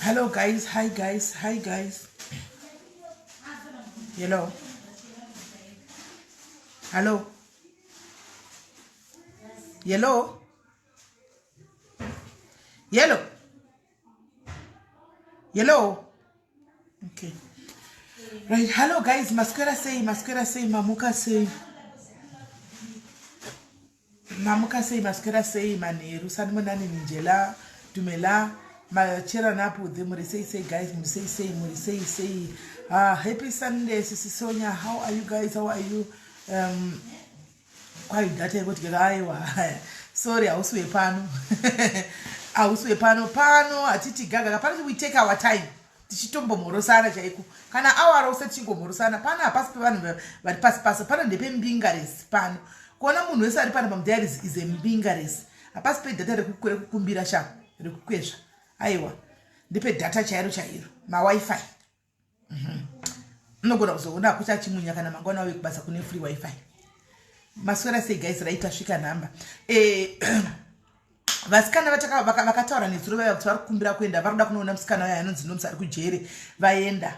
Hello guys, hi guys, hi guys. Hello. Hello. Hello. Hello. Hello. Okay. Right. Hello guys, maskera say, mamuka say. Mamuka say, maskera say, mani rusan manani ninjela, tumela, machera napu the muri say guys, muri say. Happy Sunday, Sisi Sonia. How are you guys? How are you? Why that I go to get sorry, I also a pano. I also a pano, atiti gaga. Apparently we take our time. Tichitombo morosana chaiku. Kana our rosa chingo morosana. Pana pass but pass. Pana de pembingares pano. Kona munu wesa ari pana there is a mbingares. A pass pay data kumbira sha. Requesha. Aiwa. Depe data chairo. My Wi-Fi. No go so na kucha chimunya kana mangona we kubasa kune free Wi-Fi. Maswera say guys right ashika namba. Vasikana vakataura nezuro vari kumbira kuenda varuda kunoona musikana waya anonzi nomsa ari kujere vaenda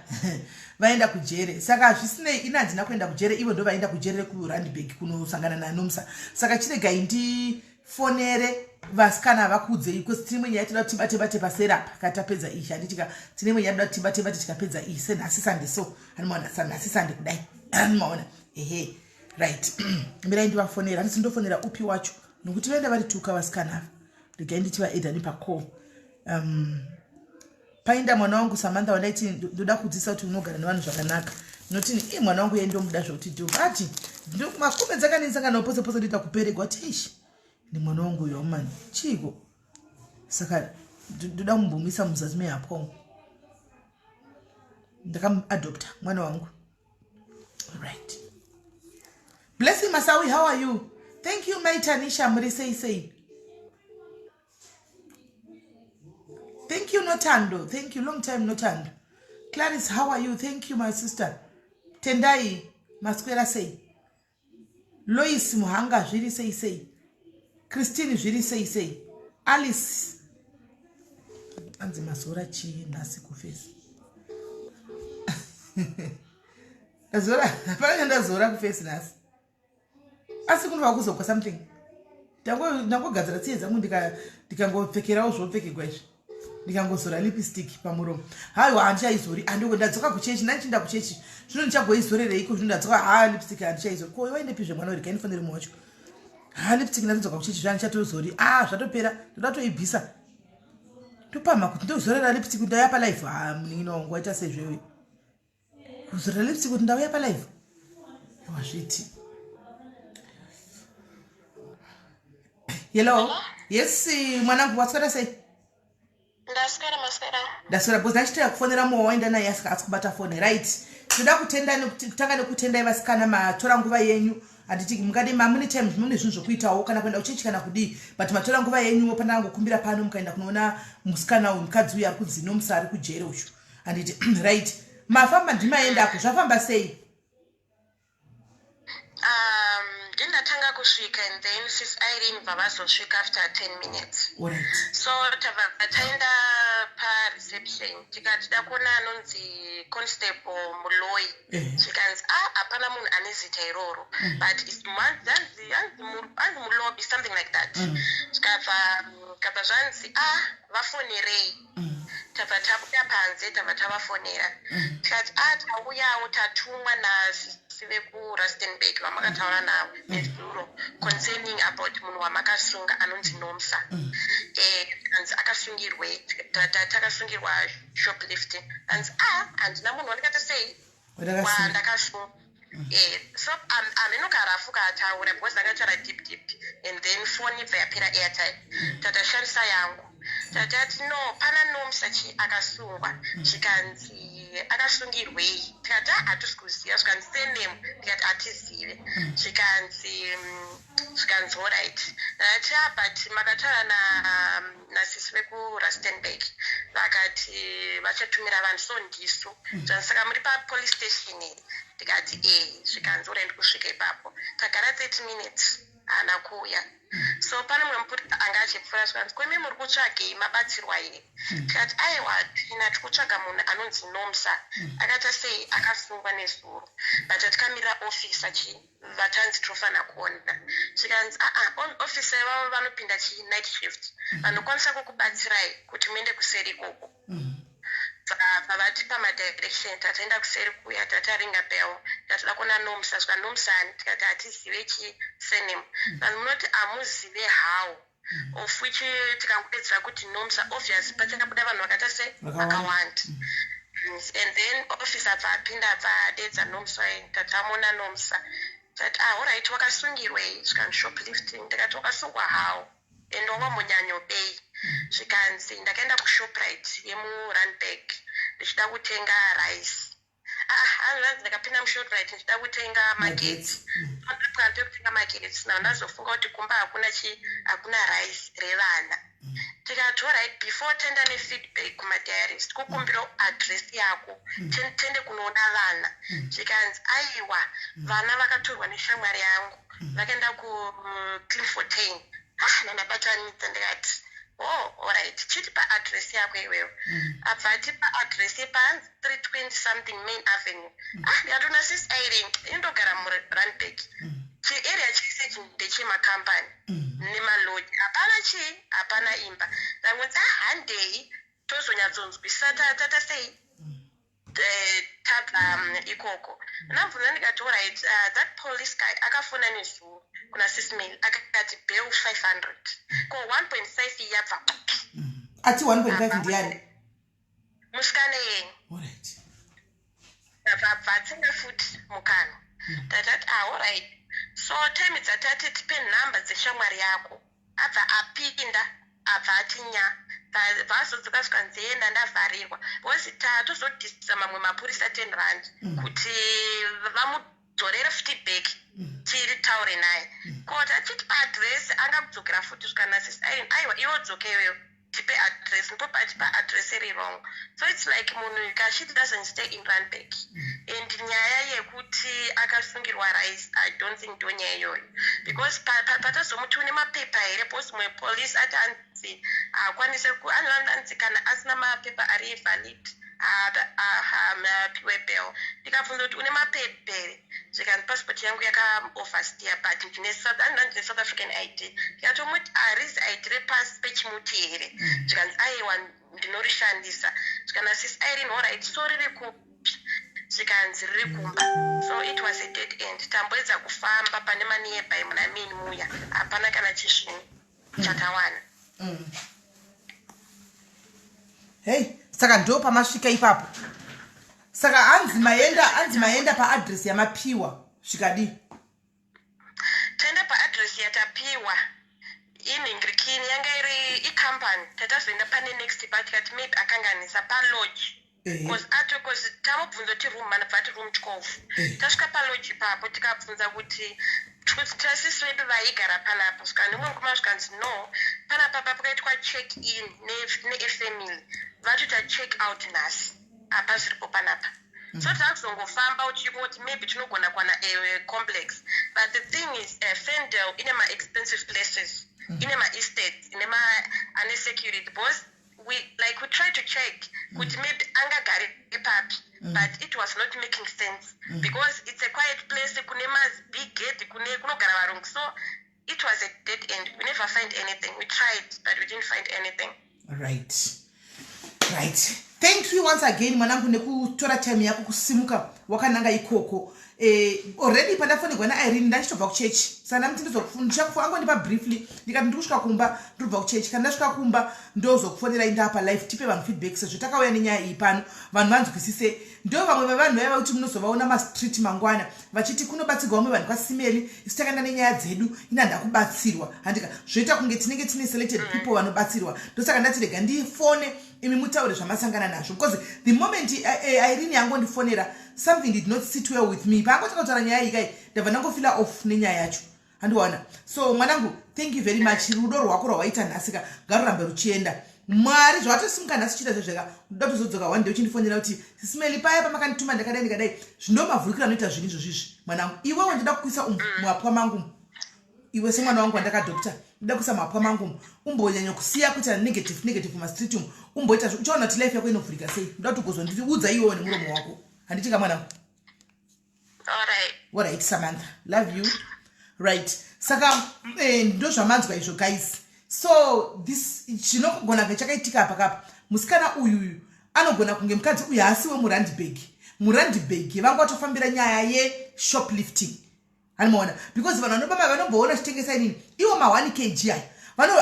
vaenda kujere saka zvisinei ina handina kuenda kujere ivo ndo vaenda kujere kuRandburg kunosangana nanomsa saka chiregai ndifonere vasikana vakudze because tine mwenye yatida kuti timbate paserapa katapedza izvi handitika tine mwenye yatida kuti timbate tikapedza iyi senhasi sande so hanimaona sanhasi sande kudai hanimaona ehe right mirai ndivafonera handisi ndofonera upi wacho nokuti vaenda vari tuka vasikana ava regai ndichivaedha nepacall painda mwana wangu Samantha wanaiti ndoda kudzisa kuti unogara nevanhu zvakanaka notini mwana wangu yendomuda zvokuti ati makume dzakanetsangana pose ndoita kuperegwa tishi ni mwana wangu yomani chiko saka ndoda kumbumisa muzasi mehapo ndakamuadopta mwana wangu right. Blessing Masawi, how are you? Thank you, my Tanisha. Muri say. Thank you, Notando. Thank you, long time Notando. Clarice, how are you? Thank you, my sister. Tendai, Masquera say. Lois Muhanga, Jiri say. Christine, Jiri say. Alice. Anzi Masura chi nasi kufesi. Azora, apparently Zora kufesi nasi. Asi kunova kuzoka something. Ndangogadzira tsiye dzangu ndikangopfekerawo zvopfekegwa izvi. Ndikangozora lipstick pamuromo. Haiwa handichaizori. Ndadzoka kuchechi, ndichinda kuchechi. Zvino ndichagoizorereiko zvino ndadzoka lipstick handichaizori. Ko waindepizve mwana uri kainifonere muwacho. Lipstick ndadzoka kuchechi zvandichatozori. Zvatopera. Ndoda toibvisa. Topama kuti ndozorera lipstick ndauya palive. Munin'ina wangu waita sezvewe. Kuzorera lipstick kuti ndauya palive. Wazviti. Hello? Yes, mwanangu waswera sei? Ndaswera because ndachitira kufonera muwo waenda naye asikubata foni right. Tinoda kutanga nekutendai vasikana matora nguva yenyu. Handiti mungade mune times mune zvinhu zvokuitawo kana kuenda kuchechi kana kudii but matora nguva yenyu pandanga kukumbira pano mukaenda kunoona musikana uyu mukadzi uyu ari kunzi nomsa ari kujere uchu. Handiti right. Mafamba ndimaendako zvafamba sei? Ndatanga kusvika and then Sis Irene vavazosvika after 10 minutes. Alright. So taenda reception tikati kuona anonzi constable Muloi tikanzi hapana munhu ane zita iroro but it's anzi mulobby something like that tikabva zvanzi vafonerei tabva tabuda panze tabva tavafonera tikati tauyawo tatumwa veku-Rustenburg vamakataura navo nezuro concerning about munhu wamakasunga anonzi Nomsa anzi akasungirwe takasungirwa shoplifting anzi handina munhu wandikati sei wandakasunga so amenogara afuka ataura because akachara deep and then phone ibva yapera airtime tatashandisa yangu tatati no pana Nomsa akasungwa chikanzi akasungirwei tikati hatisi kuziva zvikanzi senemu tikati hatizive zvikanzi alright ndati but makataura nasisi veku-Rustenburg vakati vachatumira vanhu so ndiso saka muri papolice station here tikati zvikanzi urai ndikusvika ipapo tagara 30 minutes haana kuuya so so pane mumwe mupurisa anga achipfuura zvikanzi kwemi muri kutsvagei mabatsirwa here tikati aiwa tina tiri kutsvaga munhu anonzi nomsa akati sei akasungwa nezuro but tikamirira ofisa vatanzi tofanira kuona tikanzi ofisa ivavo vanopinda night shift vanokwanisa kukubatsirai kuti muende kuseri ikoko pavatipa madirection tataenda kuseri kuya tataringa bell tatida kuona nomsa svika nomsani tikati hatizive chisenemu vanhu munoti hamuzive how of which tikangudedzera kuti nomsa obviously pachakabuda vanhu vakaita se vakawanda and then officer bvaapinda bvaadedza nomsa tatamona nomsa tati alright wakasungirwei zvikanzi shoplifting ndikati wakasungwa how and wamambonyanyobei zvikanzi ndakaenda kushoprite yemurunbank ndichida kutenga rice hanzi ndakapinda mushoprite ndichida kutenga magetsi ndapakati pekutenga magetsi nawo ndazofunga kuti kumba hakuna rice revana tikati alright before tenda nefeedback kumadiarist kukumbira address yako tende kunoona vana zvikanzi aiwa vana vakatorwa neshamwari yangu vakaenda kuclinfontein nandabatanidza ndikati alright chiti paaddress yako iweyo abva atipa address yepahanzi 320 something main avenue ndikatona sis airing indogara murunbank chiarea chese ndechemakampani nemaloji hapana imba ndangonzi handei tozonyatsonzwisa tata sei tabva ikoko ndabvunza ndikati alright that police guy akafona nezuro kuna SIS MELLY akati bail 500 ko 1.5 yabva ati 1.5 ndiani musikane yenyu alright bvatsinga futi mukano tatati alright so time dzatati tipe nhamba dzeshamwari yako abva apinda abva atinya vazodzoka zvikanzienda ndavharirwa vozi tatozodhisa mamwe mapurisa 10 rand kuti vamudzorere feedback tiri taure naye ko tachiti paadresi angakudzokera futi zvikana sis aiwa iwo dzokeyo tipe address ndipo pachipa address iri wrong so it's like munhu kashit doesn't stay in Randburg and nyaya yekuti akasungirwa rice I don't think ndonyaya iyoyo because patazomuti une mapepa here posi mwe police ati anzi akwanise anzi kana asina mapepa ari valid mapiwe bail ndikabvunza kuti une mapepa here zvikanzi passport yangu yakaoverstea but ndine South African ID ndikatomuti arizi ID repasi pechimuti here zvikanzi aiwa ndinorishandisa zvikana sis Irene alright so riri kupi zvikanzi riri kumba so it was a dead end tamboedza kufamba pane manearby muna mini muya hapana kana chisvini chakawana hey saka ndo pamasvika ipapo saka hanzi maenda paaddress yamapiwa zvikadi taenda paaddress yatapiwa inhingirikini yanga iri ikampani tatazoenda pane next pa tikati maybe akanganisa palodge because tamubvunza kuti room manabva ati room 12 tasvika palodge ipapo tikabvunza kuti tasisi vedu vaigara panapa svika nemwe mukoma zvikanzi no panapa pakaitwa check in nefamily vatoita check out nhasi apa zviripo panapa so takuzongofamba uchingoti maybe tinogona kuwana complex but the thing is Fendel ine ma-expensive places ine ma-estates ine ane security because we try to check kuti maybe angagari ipapi but it was not making sense because it's a quiet place kune big gate kunogara varungu so it was a dead end. We never find anything. We tried but we didn't find anything. Right. Thank you once again mwanangu nekutora time yako kusimuka wakananga ikoko. Already pandafonegwa na Irene ndachitobva kuchurch. Sana mti ndizokufundisha kufa ndipa briefly ndikati ndikusvika kumba ndobva kuchurch kana ndasvika kumba ndozokufonera inda apa live tipe vanhu feedback sezvo takauya nenyaya iyi pano vanhu vanzwisise ndo vamwe vevanhu vaiva kuti munozovaona mastreet mangwana vachiti kunobatsirwa vamwe vanhu kwaSIS MELLY isu takaenda nenyaya dzedu ina ndakubatsirwa handika zvoita kunge tinenge tine selected people vanobatsirwa ndosaka ndati rega ndifone imi mutaure zvamasangana nazvo because the moment Irene yangondifonera something did not sit well with me pango takataura nyaya iyi kai ndabva ndangofila off nenyaya yacho handiwana so mwanangu thank you very much rudo rwako rwawaita nhasika ngarurambe ruchienda mwari zvawatosimuka nhasi chita zvezveka ndoda kuzodzoka one day uchindifonera kuti SIS MELLY paya pamakandituma ndakadai zvino mavhurikira anoita zvinhu izvozvizvi mwanangu iwewe ndida kukuisa mwapwa mangu iwe semwana wangu wandakadokta nda kusama kwa mangu umbonyanya kusiya kuti negative ma street umboita uchaona kuti life yako inovhurika sei ndoda kuti kuzondidza iwewe nemuromo wako handitika mwana. All right Samantha, love you. Right, saka ndo zvamanzwa izvo guys. So this chinogona kunge chakaitika apa kapa, musikana uyu anogona kunge mukadzi uyu asi wemuRandburg vangatofambira nyaya yeshoplifting. Anoona because vanhu vanobama vanomboona chitengesa inini iwo ma 1 kg aya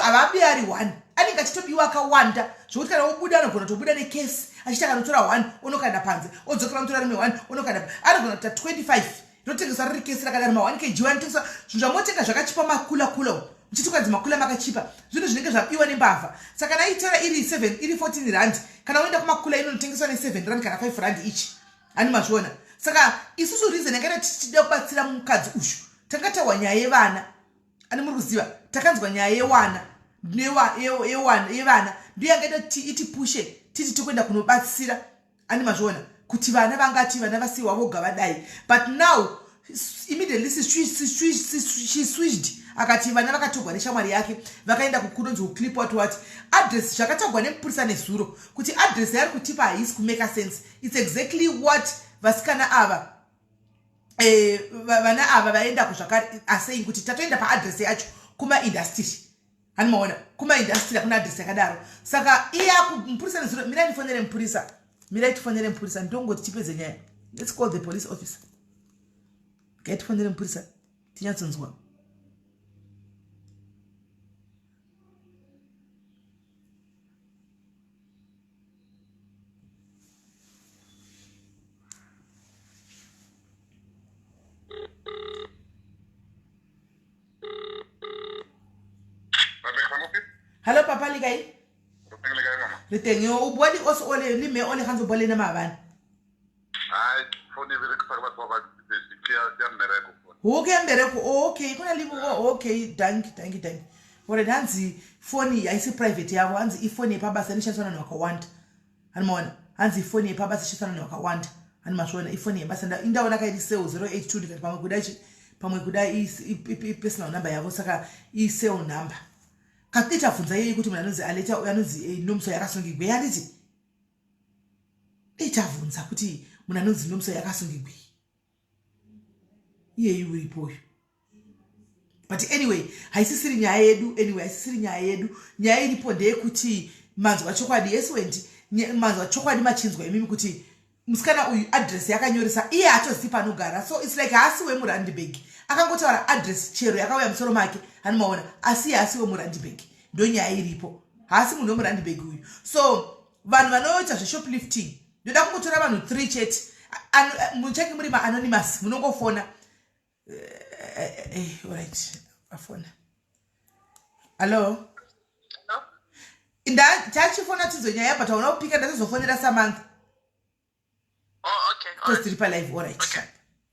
avabi ari 1 anenge achitobiwa akawanda zvokuti kana obuda anogona kutobuda nekesi achiti akanotora 1 unokanda panze odzokera anotora rimwe 1 unokanda anogona kuita 25 inotengeswa riri kesi rakadaro ma 1 kg anotengeswa zvinhu zvamotenga zvakachipa makula muchiti kwadzi makula makachipa zvinhu zvinenge zvabiwa nembavha saka kana itora iri 7 iri 14 rand kana uenda kumakula inotengeswa ne7 rand kana 5 rand ichi ani mazviona. Saka isusu reason yakaita tichida kubatsira mukadzi ushu takatawa nyaya yevana ani muri kuziva takanzwa nyaya yevana ndiyo yakaita itipushe titi tokuenda kunobatsira ani mazviona kuti vana vangati vana vasiwa voga vadai but now immediately she switched akati vana vakatogwa neshamwari yake vakaenda kukunonzi kuclip what address zvakatogwa nemupurisa nezuro kuti address yari kutipa haisi kumake sense. It's exactly what vasikana ava vana ava vaenda kuzvakare asaying kuti tatoenda paaddress yacho kumaindastry ani maona kumaindastry akuna address yakadaro saka iya mupurisa nezuro mirai tifonere mupurisa ndongoti tipedze nyaya. Let's call the police officer. Tifonere mupurisa tinyatsonzwa. Hello papa ligai. Ritengyo ubodi oso ole lime ole hanzo bole na mabana. Ai phone vile kusaka kwa sikia mmereko. Okay mmereko okay kuna limu okay thank. Ore hanzi phone yaisi private yavo hanzi ifone yepabasa nishatsana nawakawanda. Hanimona hanzi ifone yepabasa nishatsana nawakawanda. Hanimashona ifone yebasa ndaona kaiti sale 082 ndikati pamwe kudai i personal number yavo saka I sale number. Katita funza yeye kuti munhu anonzi aleta anonzi nomso yakasungigwe yanditi itavunza kuti munhu anonzi nomso yakasungigwe iye uripo. But anyway haisisiri nyaya yedu nyaya iripo ndeyekuti manzwa chokwadi yesuwendi manzwa chokwadi machinzwa imimi kuti musikana uyu address yakanyoresa iye atozipa anogara so it's like haasi wemuRandburg akangotaura address chero yakauya musoro make hanimaona asi wemuRandburg ndo nyaya iripo haasi munhu wemuRandburg uyu. So vanhu vanoita zveshoplifting ndoda kungotora vanhu 3 chete muchake muri maanonymous munongofona alright afona. Hello tachifona tizo nyaya but taona kupika ndatozofonera Samantha. Okay. Tiri pa live alright.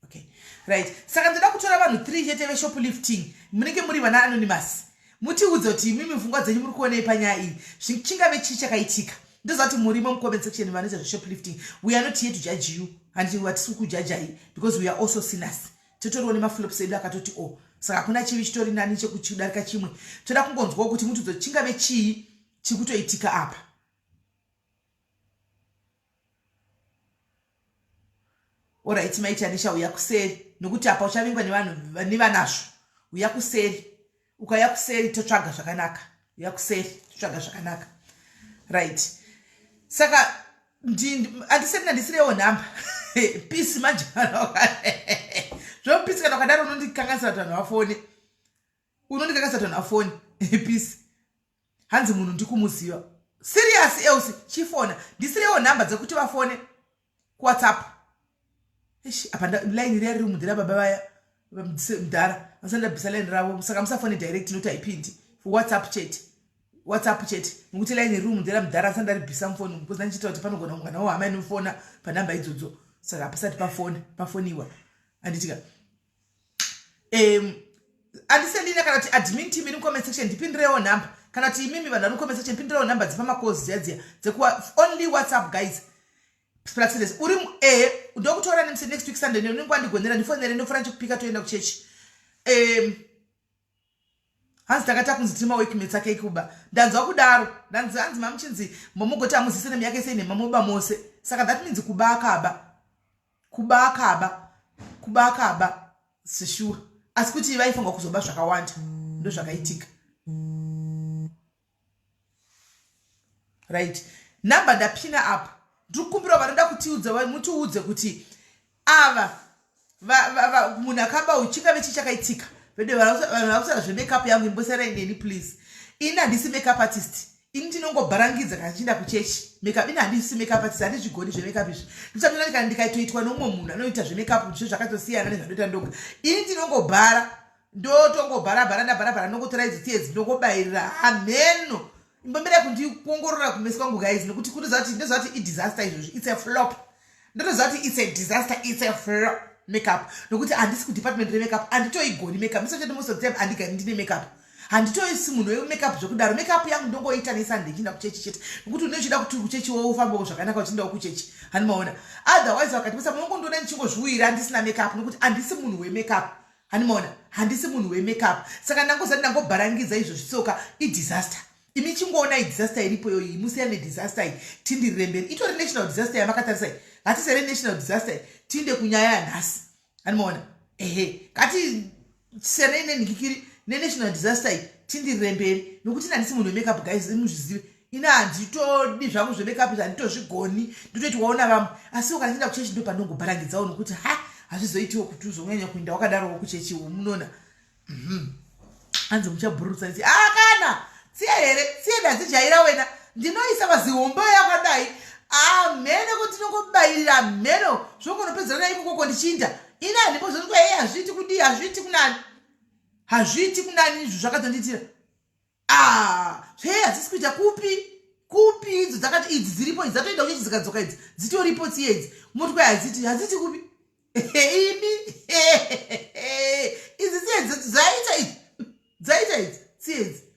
Okay. Right. Saka ndoda kutora vanhu 3 chete veshoplifting munenge muri vana anonymous. Mutiudze kuti mimi mfungwa dzenyu muri kuona panyaya iyi chingave chii chakaitika ndozati muri mu comment section vanoita shoplifting. We are not here to judge you and we are to judge you because we are also sinners. Totorione maflops edu akatoti saka kuna chivi chitori nani chekuchidarika chimwe toda kungonzwa kuti mutiudze chingave chii chikutoitika apa. Alright maiti anisha uya kuseri nokuti apa uchavingwa nevanazvo uya kuseri ukaya kuseri totsvaga zvakanaka uya kuseri totsvaga zvakanaka. Right saka ndisirewo nhamba pisi majana zvopisi kana ukadaro unondikanganisira kuti vanhu vafone pisi hanzi munhu ndikumuziva serious else chifona ndisirewo nhamba dzekuti vafone kuwhatsapp. Apa line riri mudhira baba vaya mudhara vasandabvisa line ravo saka musafone direct noti haipindi whatsapp chat nokuti line riri mudhira mudhara asandaribvisa mufoni because ndichita kuti panogona mwana wahama inofona panhamba idzodzo saka hapasati pafoniwa anditika andisendina kana kuti admin team iri comment section ndipindirewo nhamba kana kuti imimi vanhu vari comment section pindirewo nhamba dzepamacols dziya dzekuva only whatsapp guys. Praxis uri ndokutora nemse next week Sunday unenge wandigonera ndifonere ndofana chikupika toenda kuchechi. hanzi takata kunzi tima workmates ake ikuba ndanzwa kudaro hanzi mamuchinzi momugoti amuzisene miyake sei nemamuba mose saka that means kuba akaba sure asi kuti vaifunga kuzoba zvakawanda ndo zvakaitika right namba ndapina apa ndikukumbira vanoda kutiudza mutiudze kuti ava munhu akaba uchingave chichakaitika vede vanakusara zvemakeup yangu imbosara ineni please ini handisi makeup artist ini ndinongobharangidza kana chinda kuchechi makeup ini handisi makeup artist handizvigoni zvemakeup izvi ndichatona kana ndikaitoitwa nomumwe munhu anoita zvemakeup zvo zvakatosiyana nezvanoita ndoga ini ndinongobhara ndotongobharabhara ndabharabhara nongotora idzi tiedzi ndongobayirira hameno imbomira kundikuongorora kumesi kwangu guys nekuti ndoziva kuti idisaster izvozvi it's a flop ndotoziva kuti it's a disaster it's a flop makeup nokuti handisi kudepartment remakeup handitoigoni makeup ndisochete most of the time handigani ndine makeup handitoisi munhu wemakeup zvokudaro makeup yangu ndongoita nesande chinda kuchechi chete nokuti unochida kuti kuchechi woufambawo zvakanaka uchindawo kuchechi handimaona otherwise vakati basa munongondoona ndichingozviwira handisina makeup nokuti handisi munhu wemakeup handimaona handisi munhu wemakeup saka ndangozati ndangobharangidza izvozvi soka idisaster imi chingoona idisaster iripo yoyi musiyane nedisaster iyi tindirire mberi itori national disaster yamakatarisai ngatisere national disaster tinde kunyaya yanhasi handimaona ehe ngati tisere nenhikikiri nenational disaster iyi tindirire mberi nokuti handisi munhu wemakeup guys imuzvizive ina handitodi zvangu zvemakeup handitozvigoni nditoti waona vamwe asi kana tinda kuchechi ndo pandongobharangidzawo nokuti hazvizoitiwo kuti uzonyanya kuenda wakadarowo kuchechi munoona hanzi muchabhurutsa nisi kana tsiya here tsiye ndadzijaira wena ndinoisa mazihombo yakadai amhene kuti ndinongobayirira mheno zvokonopedzerana ikokoko ndichinda ina handimbozonikwa hei hazviiti kudii hazviiti kunani hazviiti kunani izvo zvakadzonditira hei hadzisi kuita kupi idzo dzakati idzi dziripo idzi dzatoita kuchechi dzikadzoka idzi dzitoripo tsiye idzi motokwa hadziti kupi imi idzi tsiye dzaita idzi tsiye idzi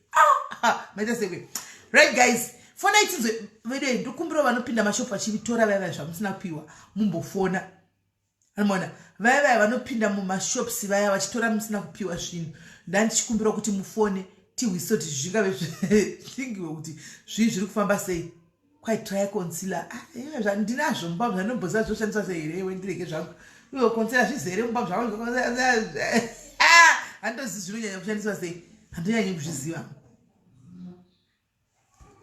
maita sekwe right guys fona itinzwe vede ndokumbira vanopinda mashopu vachitora vaya zvamusina kupiwa mumbofona anamona vaya vanopinda mumashops vaya vachitora musina kupiwa zvinhu ndandichikumbira kuti mufone tihwise kuti zvingave zvingiwe kuti zvii zviri kufamba sei kwai try concealer ndinazvo mumba zvanomboziva zvoshandiswa sei here wendireke zvangu iwe concealer zvizere mumba zvangu handozivi zvinonyanya kushandiswa sei handonyanyi kuzviziva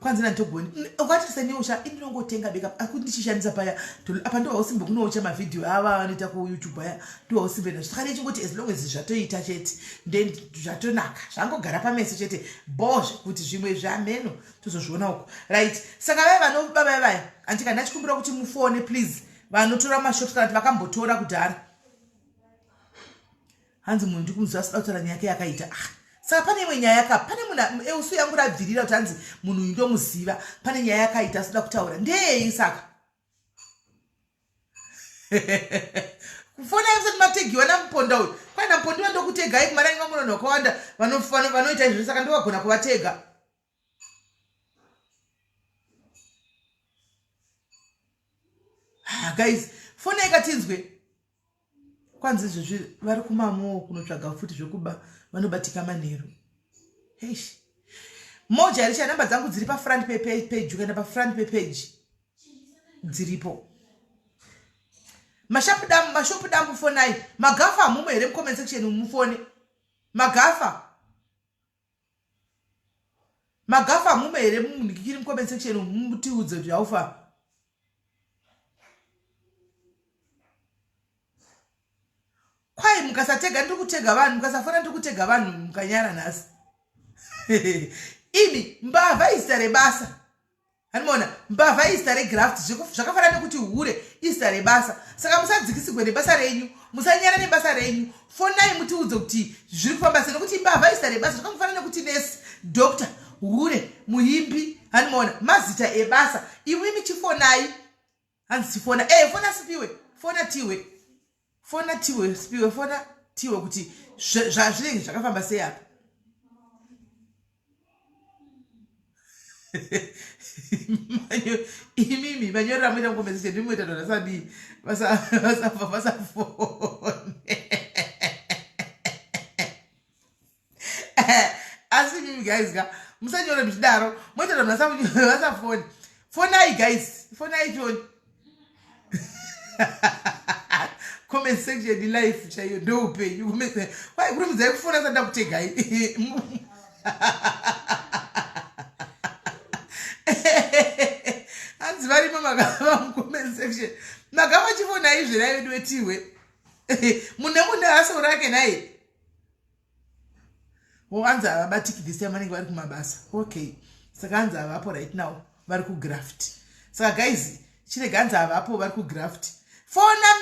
kwanzi ndantogoni ukati senyosha indinongotenga backup akuti ndichishandisa paya apa ndo hausimbe kunoucha mavhidhiyo ava vanoita kuyoutube aya ndo hausimbe nazvo saka ndechingoti as long as zvatoita chete then zvatonaka zvangogara pameso chete bozve kuti zvimwe zvameno tozozviona uko right saka vaya vanobaba vaya andika ndachikumbira kuti mufone please vanotora mashops kana kuti vakambotora kudhara hanzi munhu ndikumuziva sida kutaura nyaya yake yakaita saka pane imwe nyaya pane munhu eusu yangu rabvirira kuti hanzi munhu uyu ndomuziva pane nyaya yakaita asida kutaura ndeyei saka kufona yakusati mategiwa namuponda uyu kwaina mupondi vandokutegai kumarani vamunonhu wakawanda vanoita izvozvo saka ndovagona kuvatega guys fona ikatinzwe kwanzi izvozvi vari kumamoo kunotsvaga futi zvokuba vanobatika manheru heish moja richa namba dzangu dziri pafront page ukaenda pafront pepage dziripo mashopu dambu fonai magafa hamumwe here mucomment section mufone magafa hamumwe here munikikiri mucomment section mutiudze kuti haufa kwai mukasatega ndiri kutega vanhu mukasafona ndiri kutega vanhu mukanyara nhasi imi mbavha izita rebasa hanimona mbavha izita regraft zvakafanana nekuti hure izita rebasa saka musadzikisigwe nebasa renyu musanyara nebasa renyu fonai mutiudze kuti zviri kufamba sei nokuti mbavha izita rebasa zvakafanana nekuti nesi doctor hure muimbi hanimona mazita ebasa iwimi chifonai hanzi chifona fona sipiwe fona tiwe fona tiwe spiwe fona tiwe kuti zvinenge zvakafamba sei apa imimi manyorera muita mukombezese ndimuita dona sadii vasafone guys ga musanyora mchidaro mwete ndo nasa phone phone guys phone phone comment section in life chayo do pay you comment why group za kufuna sanda kutega anzi vari mama comment section magama chifona izvi rayo ndwetiwe munhu hasa urake naye anzi ava batikidhisi yamanenge vari kumabasa okay saka anzi ava apo right now vari kugraft saka guys chirega anzi ava apo vari kugraft fona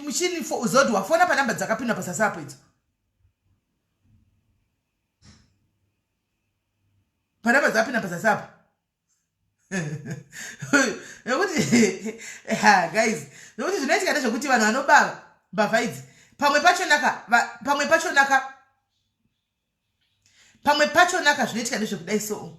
mishini zodi wafona panamba dzakapinda pasasapo idzo panamba dzakapinda pasasapo nokuti guys nokuti zvinoitika ndezvekuti vanhu vanobava mbavha idzi pamwe pachonaka zvinoitika ndezvekudai so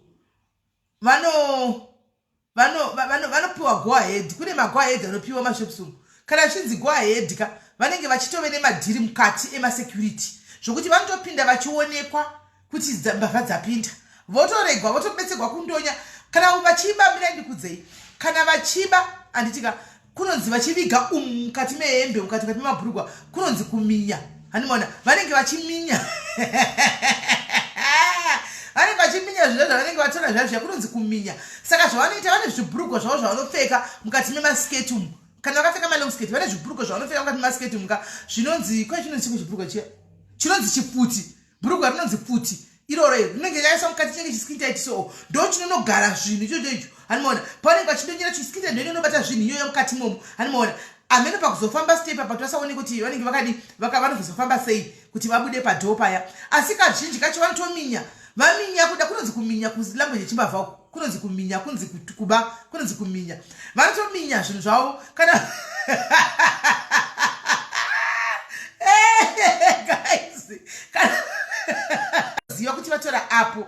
vanopiwa go ahead kune mago ahead anopiwa mashopsum kana vachinzi go ahead ka vanenge vachitove nemadhiri mukati emasecurity zvokuti vanotopinda vachionekwa kuti mbavha dzapinda votoregwa votobetserwa kundonya kana vachiba mina ndikudzei kana vachiba anditika kunonzi vachiviga mukati mehembe mukati memabhurugwa kunonzi kuminya hanimona vanenge vachiminya vanenge vachiminya zvino zvavanenge vatora zvazvo kunonzi kuminya saka zvavanoita vane zvibhurugwa zvavo zvavanopfeka mukati memasketi umu kana vakapfeka malong sketi vane zvibhurugwa zvavanopfeka mukati memasketi umu zvinonzi kwai chinonzi chibhurugwa chiya chinonzi chiputi bhurugwa rinonzi puti iroro rinenge chaiswa mukati chinenge chisikitaiti so ndo chinonogara zvinhu ichocho hanimona pavanenge vachindonyera chisikitaiti ndo inonobata zvinhu iyoyo mukati momo hanimona amene pakuzofamba stepa pakuti vasaone kuti vanenge vanozofamba sei kuti vabude padhoo paya asi kazhinji kacho vanotominya vaminya kuda kunonzi kuminya kulanguage yechimbavha kunonzi kuminya kunonzi kuba kunonzi kuminya vanotominya zvinhu zvavo kana guys kana ziva kuti vatora apo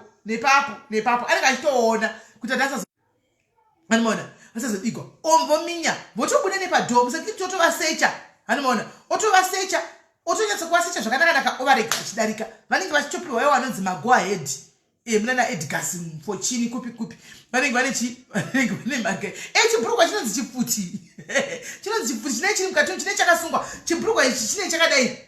nepapo anenge achitoona kuti hanimona vasazobigwa vominya votobuda nepadhoo musakiti totovasecha hanimona otovasecha otonyatsokuvasecha zvakanaka ovarega achidarika vanenge vachitopiwayo vanonzi mago ahead munana edgas fochini kupi vanenge vane mage chibhurugwa chinonzi chiputi chinonzi chiputi chinee chiri mukati chine chakasungwa chibhurugwa ichi chine chakadai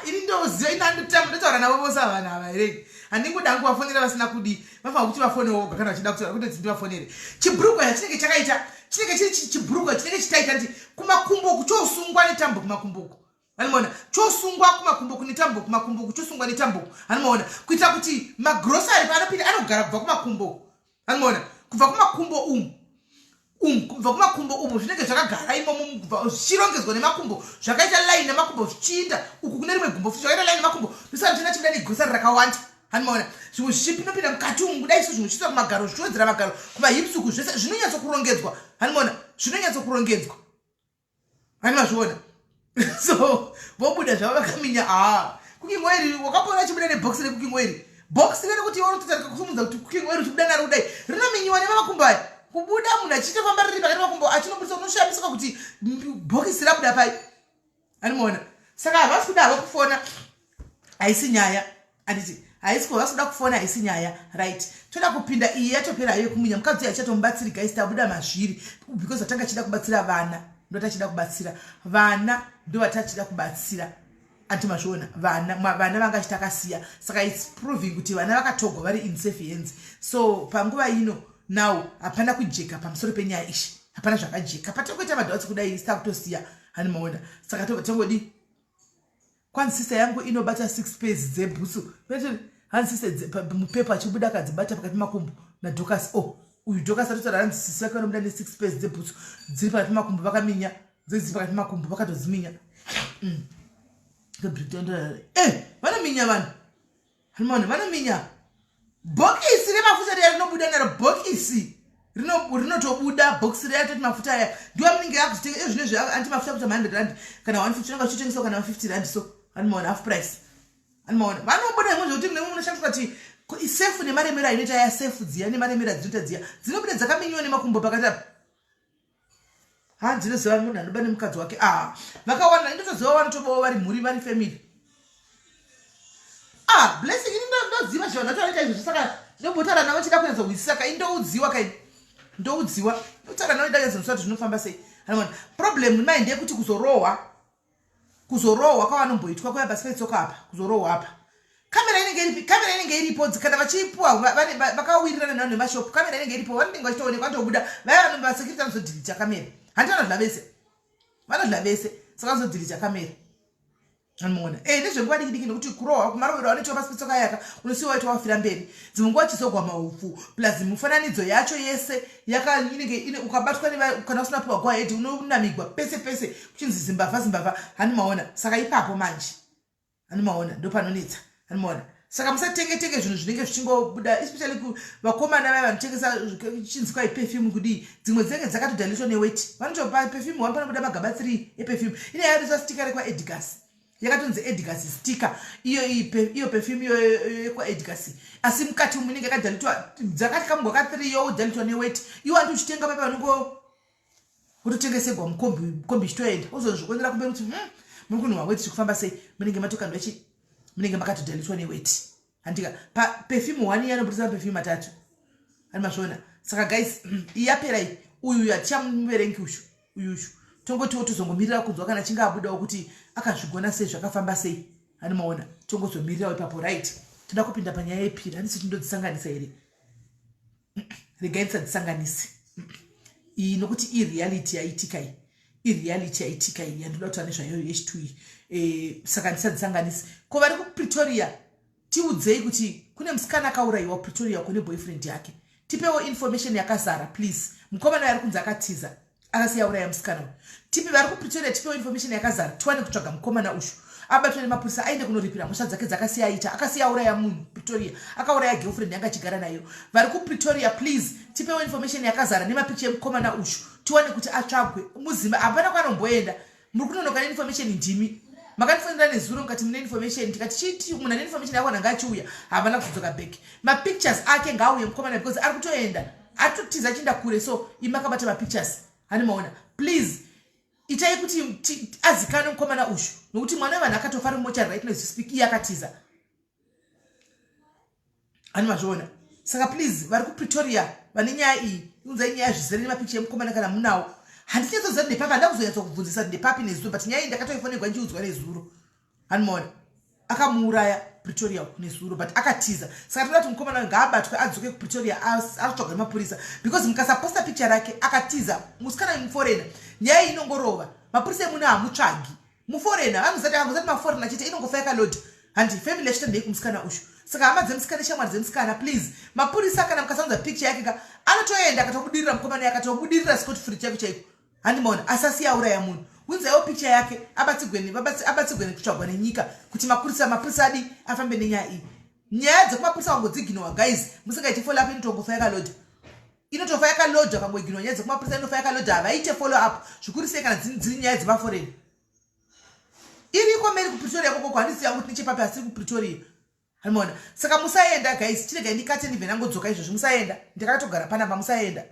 ini ndoziva inandotaura navo vose vanhu ava here handingoda kuvafonera vasina kudi vafana kuti vafonewo voga kana vachida kutora kuti ndivafonere chibhurugwa chinenge chakaita chinenge chiri chibhurugwa chinenge chitaita kuti kumakumboku chosungwa netambo kumakumboku hanimona chosungwa kumakumboku netambo kumakumboku chosungwa netambo hanimona kuitira kuti magrosari paanopinda anogara kubva kumakumboku hanimona kubva kumakumbo kubva kumakumbo umu zvinenge zvakagara imomo zvichirongedzwa nemakumbo zvakaita laini nemakumbo zvichiinda uku kune rimwe gumbo zvakaita laini nemakumbo ndosaka zvichina chibida negrosari rakawanda hanimona zvimwe zvichipinopinda mukati umu kudai so zvimwe zvichiisa kumagaro zvichiwedzera magaro kumahipsuku zvese zvinonyatsokurongedzwa hanimona zvinonyatsokurongedzwa hanimazviona so vobuda zvavo vakaminya cooking oil wakapona chibuda neboxi recooking oil boxi rekuti unototarika kusumudza kuti cooking oil uchibuda naro kudai rinominyiwa nemakumbo aya kubuda munhu achitofamba riri pakati makumbo achinobudisa unoshamisa kuti bhokisi rabuda pai hanimona saka havasi kuda havo kufona haisi nyaya anditi haisi havasi kuda kufona haisi nyaya right toda kupinda iyi yatopera yekumunya mukadzi achatomubatsiri guys tabuda mazviri because atanga achida kubatsira vana ndo tachida kubatsira vana ndo vatachida kubatsira anti mazviona vana vanga chitakasiya saka it's proving kuti vana vakatogwa vari in safe hands so panguva ino now hapana kujeka pamusoro penyaya ishi hapana zvakajeka patokuita madhawatsi kudai sita kutosiya hanimaona saka tongodi kwani sister yangu inobata 6 pages dzebhutsu hani sister mupepa achibuda akadzibata pakati makumbo nadhokas uyu dhokas atotaura hanzi sisi vake vanobuda ne6 pages dzebhutsu dziri pakati makumbo vakaminya dziri pakati makumbo vakatodziminya vanominya vanhu hanimaona vanominya bhokisi remafuta riya rinobuda naro bhokisi rinotobuda bhokisi riya toti mafuta aya ndiwa munenge akutenga ezvinezvi anti mafuta kuta 100 rand kana 150 nanga chitengeswa kana 50 rand so hanimaona half price hanimaona vanobuda imwe zvokuti mune munoshandiswa kuti isefu nemaremera inoita ya sefu dziya nemaremera dzinoita dziya dzinobuda dzakaminywa nemakumbo pakati apa dzinoziva munhu anoba nemukadzi wake vakawanda indotoziva vanotobawo vari mhuri vari family blessing ndoziva zvinhu zvatoita izvozvo saka ndombotara navo chida kuedza kuisisa kai ndoudziwa kai ndoudziwa ndotara navo chida kuedza kuti zvinofamba sei anamona problem mai ndeyekuti kuzorohwa kwavanomboitwa kuya pasi petsoka apa kuzorohwa apa kamera inenge iripo kana vachiipuwa vakawirirana navo nemashopu kamera inenge iripo vanenge vachitoonekwa vandobuda vaya vasekiriti vanozodhilita kamera handiti vanodhila vese saka vanozodhilita kamera anamona ndezvenguva diki nokuti kurohwa kumarovero vanoitwa pasi petsoka yaka unosiwa waita wafira mberi dzimwe nguva chizogwa maufu plus mufananidzo yacho yese inenge ukabatwa kana usina puwa gwahedhi unonamigwa pese kuchinzi zimbavha hanimaona saka ipapo manje hanimaona ndopanonetsa hanimaona saka musatenge zvinhu zvinenge zvichingobuda especially vakomana vaya vanotengesa chinzi kwai perfume kudii dzimwe dzinenge dzakatodhaliswa neweti vanotopa perfume wapanobuda magaba 3 eperfume ine yariswa stika rekwa Edgars yakatonzi Edgars stika iyo perfume yekwaEdgars asi mukati munenge yakadhalitwa dzakati kamugwa ka3 yodhalitwa neweti iwo andi uchitenga papa vanongo kutotengesegwa mukombi chitoenda uzozvikonzera kumberi kuti muri kunhuwa weti chikufamba sei munenge matokandwa munenge makatodhaliswa neweti handika perfume 1 yanobudisa perfume 3 animazviona saka guys yapera iyi uyu yatichamuverengi uyu tongotiwo tozongomirira kunzwa kana chinge abudawo kuti akazvigona sei zvakafamba sei animaona tongozomirirawo ipapo right toda kupinda panyaya yepiri handisi tindodzisanganisa here regai ndisadzisanganisi iyi nokuti ireality yaitika iyi yandoda kuti ane zvayo h2 saka ndisadzisanganisi ko vari kupretoria tiudzei kuti kune musikana akaurayiwa pretoria kune boyfriend yake tipewo information yakazara please mukomana ari kunzi akatiza akasiyauraya musikana uyu tipe vari kupretoria tipewo information yakazara tiwane kutsvaga mukomana ushu abatwa nemapurisa aende kunoripira mhosva dzake dzakasiyaita akasiyauraya munhu pretoria akauraya girlfriend yanga achigara nayo vari kupretoria please tipewo information yakazara nemapicha emukomana ushu tiwane kuti atsvagwe muzimba hapana kwanomboenda muri kunonoka neinformation ndimi makandifonera nezuro mukati mune information tikati chiti munhu ane information yako nanga achiuya hapana kuzodzoka back mapictures ake ngaauye mukomana because ari kutoenda atotiza achienda kure so imakabata mapictures hanimaona please itai kuti azikane mukomana ushu nokuti mwana wevanhu akatofa ari mumochari right now as you speak iye akatiza hanimazviona saka please vari kupretoria vane nyaya iyi unzai nyaya zvizere nemapicha emukomana kana munawo handichatsoziva ndepapi handa kuzonyatsa kubvunzisa ndepapi nezuro but nyaya iyi ndakatoifonegwa ndichiudzwa nezuro hanimaona akamuuraya pretoria nezuro but akatiza saka toda kuti mukomana ngaabatwe adzoke kupretoria atsvagwa nemapurisa because mukasaposta picha rake akatiza musikana muforena nyaya iyi inongorova mapurisa emuno hamutsvagi muforena vanozati maforena chete inongofa yakalodha handi family yachita ndei kumusikana ushu saka hama dzemusikana shamwari dzemusikana please mapurisa kana mukasanudza picha yake ka anotoenda akatobudirira mukomana yake akatobudirira scot free chaiko chaiko handimaona asasiyauraya munhu unzaiwo picha yake abatsigwe nekutsvagwa nenyika kuti mapurisa adi afambe nenyaya iyi nyaya dzekumapurisa wangodziginwa guys musingaiti follow up inotongofa yakalodha inotofa yakalodha kangoiginwa nyaya dzekumapurisa inofa yakalodha havaite follow up zvikuru sei kana dziri nyaya dzemaforeni iriko meri kupretoria kokoko handisi yangu kuti nechepapi asiri kupretoria hanimaona saka musaenda guys chiregai ndikate ndibve nangodzoka izvozvo musaenda ndakatogara panapa musaenda